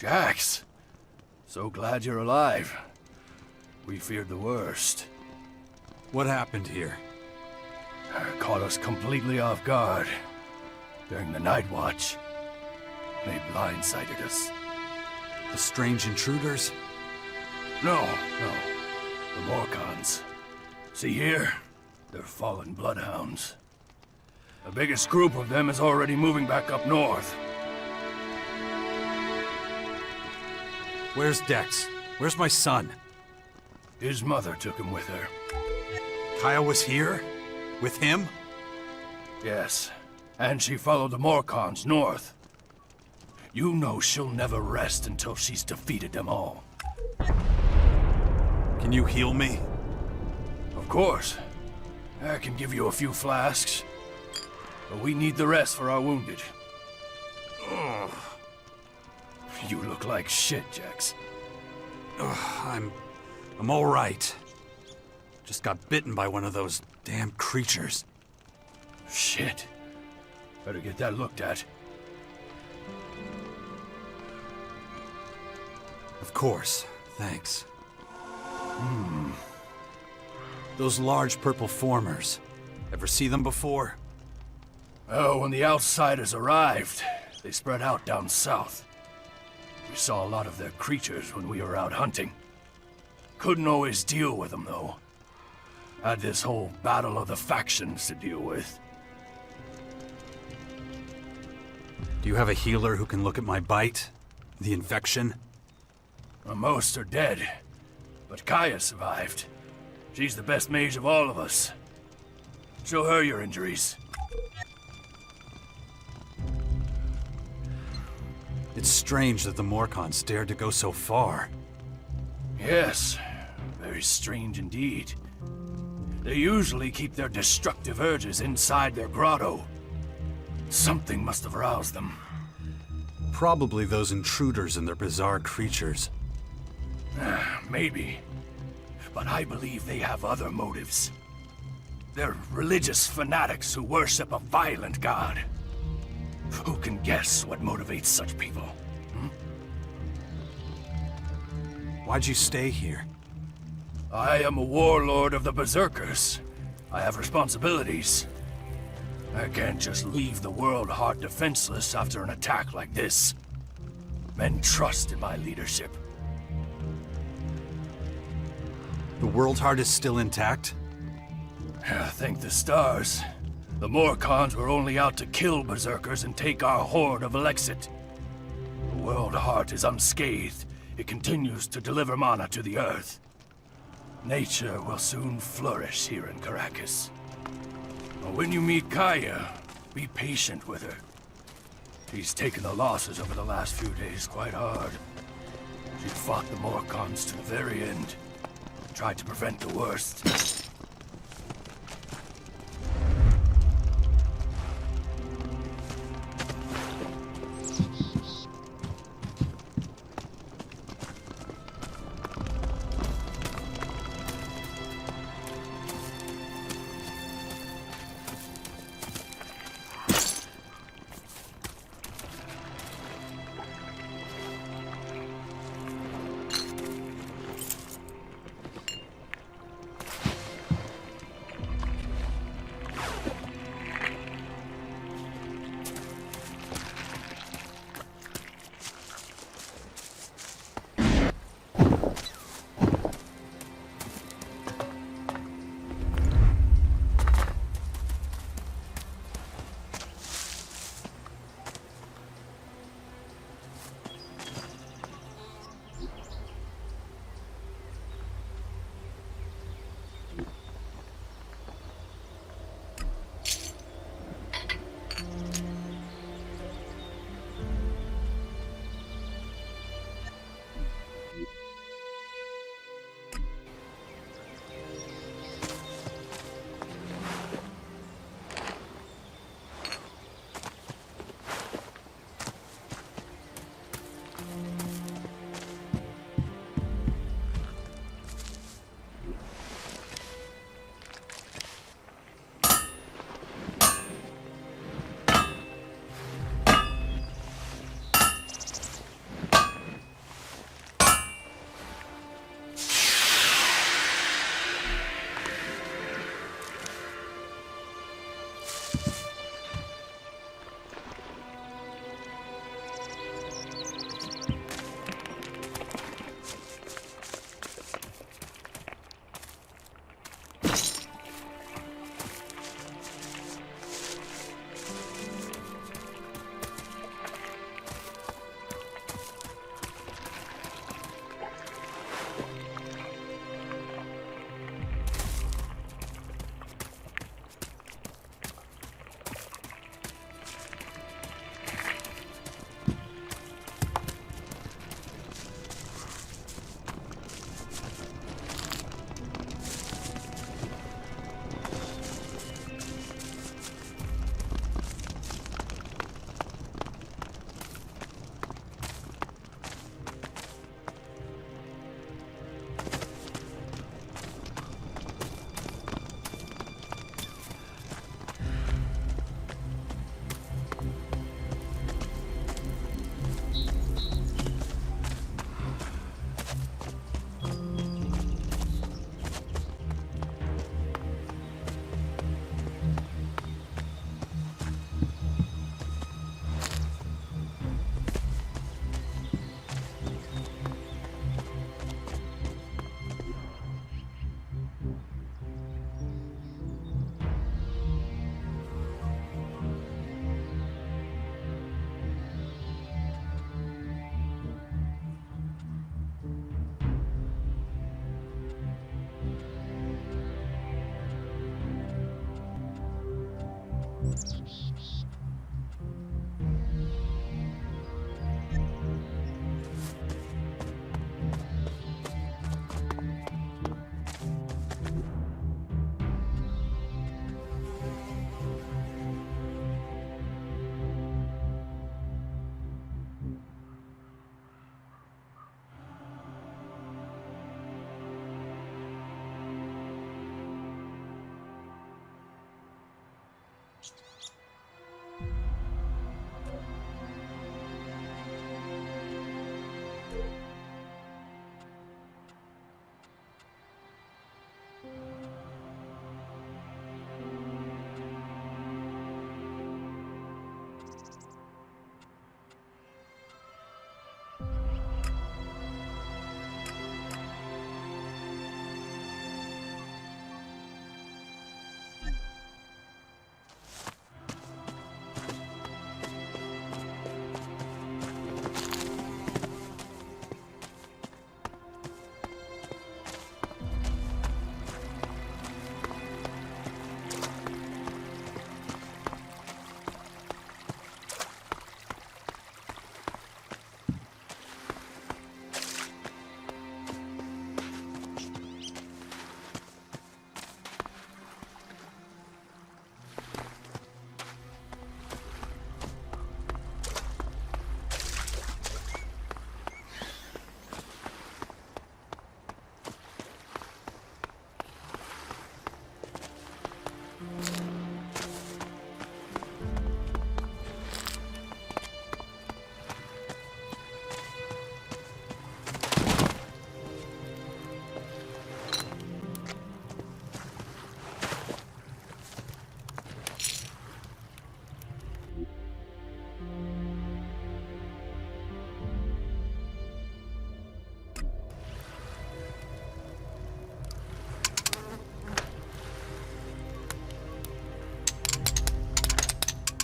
Jax, so glad you're alive. We feared the worst. What happened here? Caught us completely off guard during the night watch. They blindsided us. The strange intruders? No. The Morcons. See here? They're fallen bloodhounds. The biggest group of them is already moving back up north. Where's Dex? Where's my son? His mother took him with her. Kaya was here? With him? Yes. And she followed the Morcons north. You know she'll never rest until she's defeated them all. Can you heal me? Of course. I can give you a few flasks. But we need the rest for our wounded. Ugh. You look like shit, Jax. I'm all right. Just got bitten by one of those damn creatures. Shit. Better get that looked at. Of course. Thanks. Those large purple formers. Ever see them before? Oh, when the outsiders arrived, they spread out down south. We saw a lot of their creatures when we were out hunting. Couldn't always deal with them, though. Had this whole battle of the factions to deal with. Do you have a healer who can look at my bite? The infection? Most are dead, but Kaya survived. She's the best mage of all of us. Show her your injuries. It's strange that the Morcons dared to go so far. Yes, very strange indeed. They usually keep their destructive urges inside their grotto. Something must have roused them. Probably those intruders and their bizarre creatures. Maybe. But I believe they have other motives. They're religious fanatics who worship a violent god. Who can guess what motivates such people? Why'd you stay here? I am a warlord of the Berserkers. I have responsibilities. I can't just leave the world heart defenseless after an attack like this. Men trust in my leadership. The world heart is still intact? Thank the stars. The Morcons were only out to kill Berserkers and take our horde of Elexit. The world heart is unscathed. It continues to deliver mana to the earth. Nature will soon flourish here in Caracas. But when you meet Kaya, be patient with her. She's taken the losses over the last few days quite hard. She fought the Morcons to the very end. Tried to prevent the worst.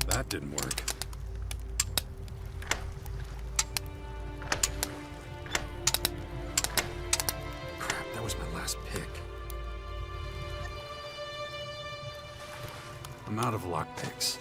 That didn't work. Crap, that was my last pick. I'm out of lockpicks.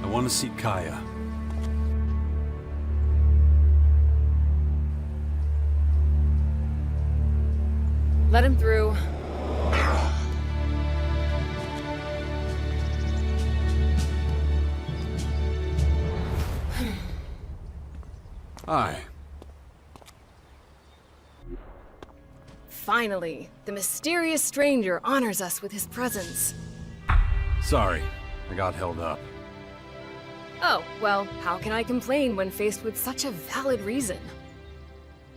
I want to see Kaya. Let him through. Hi. Finally, the mysterious stranger honors us with his presence. Sorry, I got held up. Oh, well, how can I complain when faced with such a valid reason?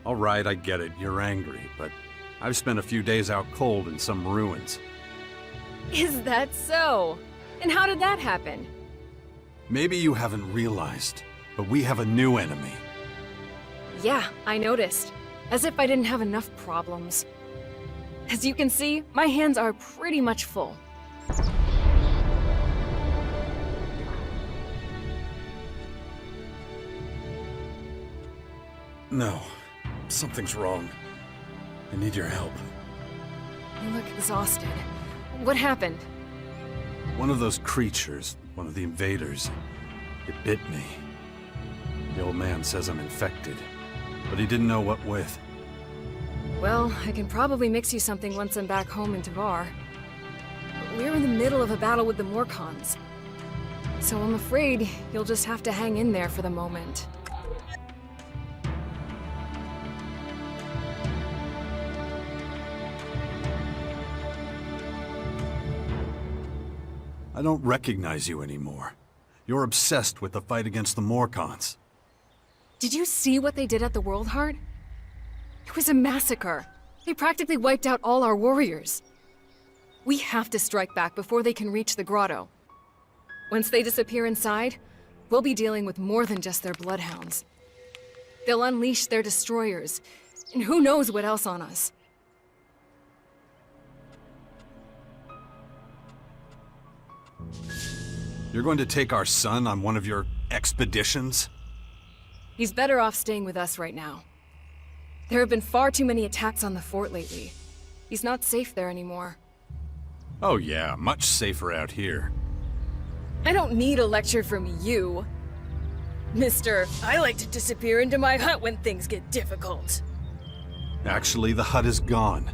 All right, I get it. You're angry, but I've spent a few days out cold in some ruins. Is that so? And how did that happen? Maybe you haven't realized, but we have a new enemy. Yeah, I noticed. As if I didn't have enough problems. As you can see, my hands are pretty much full. No, something's wrong. I need your help. You look exhausted. What happened? One of those creatures, one of the invaders, it bit me. The old man says I'm infected, but he didn't know what with. Well, I can probably mix you something once I'm back home in Tavar. we're in the middle of a battle with the Morcons. So I'm afraid you'll just have to hang in there for the moment. I don't recognize you anymore. You're obsessed with the fight against the Morcons. Did you see what they did at the World Heart? It was a massacre. They practically wiped out all our warriors. We have to strike back before they can reach the grotto. Once they disappear inside, we'll be dealing with more than just their bloodhounds. They'll unleash their destroyers, and who knows what else on us. You're going to take our son on one of your expeditions? He's better off staying with us right now. There have been far too many attacks on the fort lately. He's not safe there anymore. Oh yeah, much safer out here. I don't need a lecture from you. Mister, I like to disappear into my hut when things get difficult. Actually, the hut is gone.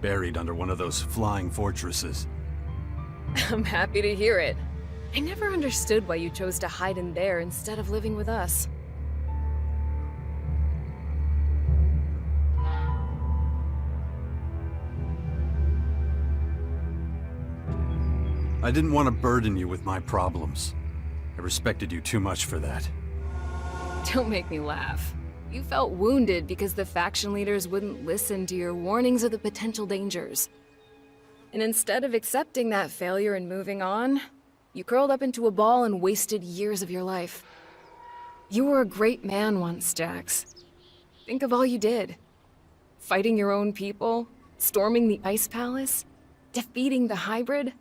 Buried under one of those flying fortresses. I'm happy to hear it. I never understood why you chose to hide in there instead of living with us. I didn't want to burden you with my problems. I respected you too much for that. Don't make me laugh. You felt wounded because the faction leaders wouldn't listen to your warnings of the potential dangers. And instead of accepting that failure and moving on, you curled up into a ball and wasted years of your life. You were a great man once, Jax. Think of all you did. Fighting your own people, storming the Ice Palace, defeating the hybrid.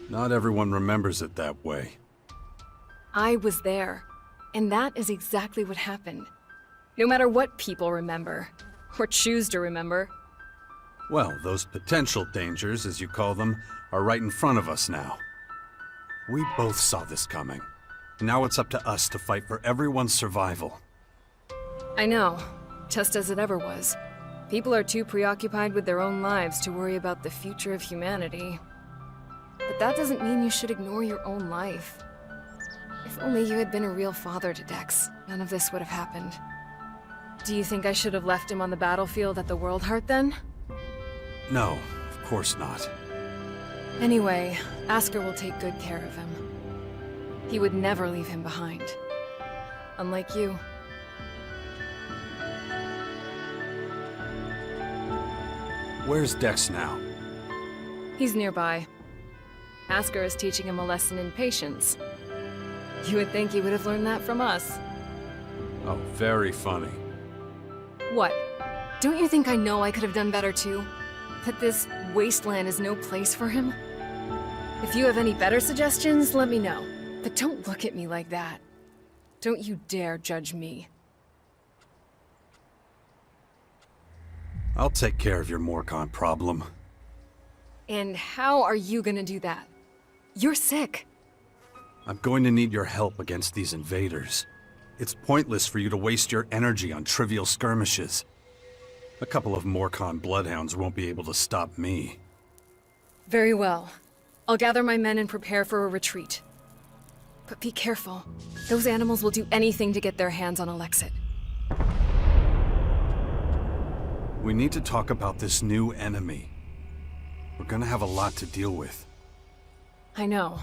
Not everyone remembers it that way. I was there, and that is exactly what happened. No matter what people remember, or choose to remember. Well, those potential dangers, as you call them, are right in front of us now. We both saw this coming. Now it's up to us to fight for everyone's survival. I know, just as it ever was. People are too preoccupied with their own lives to worry about the future of humanity. But that doesn't mean you should ignore your own life. If only you had been a real father to Dex, none of this would have happened. Do you think I should have left him on the battlefield at the World Heart then? No, of course not. Anyway, Asker will take good care of him. He would never leave him behind. Unlike you. Where's Dex now? He's nearby. Asker is teaching him a lesson in patience. You would think he would have learned that from us. Oh, very funny. What? Don't you think I know I could have done better too? That this wasteland is no place for him? If you have any better suggestions, let me know. But don't look at me like that. Don't you dare judge me. I'll take care of your Morcon problem. And how are you gonna do that? You're sick. I'm going to need your help against these invaders. It's pointless for you to waste your energy on trivial skirmishes. A couple of Morcon bloodhounds won't be able to stop me. Very well. I'll gather my men and prepare for a retreat. But be careful. Those animals will do anything to get their hands on Alexit. We need to talk about this new enemy. We're gonna have a lot to deal with. I know.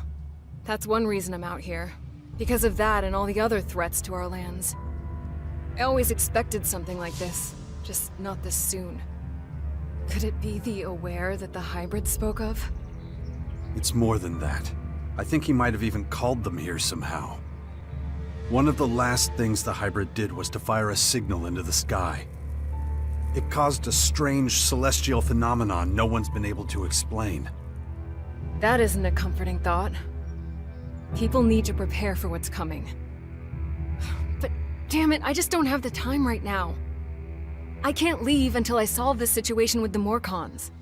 That's one reason I'm out here. Because of that and all the other threats to our lands. I always expected something like this, just not this soon. Could it be the Aware that the hybrid spoke of? It's more than that. I think he might have even called them here somehow. One of the last things the hybrid did was to fire a signal into the sky. It caused a strange celestial phenomenon no one's been able to explain. That isn't a comforting thought. People need to prepare for what's coming. But damn it, I just don't have the time right now. I can't leave until I solve this situation with the Morcons.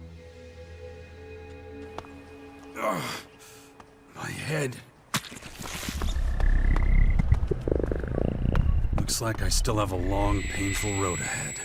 Ugh, my head. Looks like I still have a long, painful road ahead.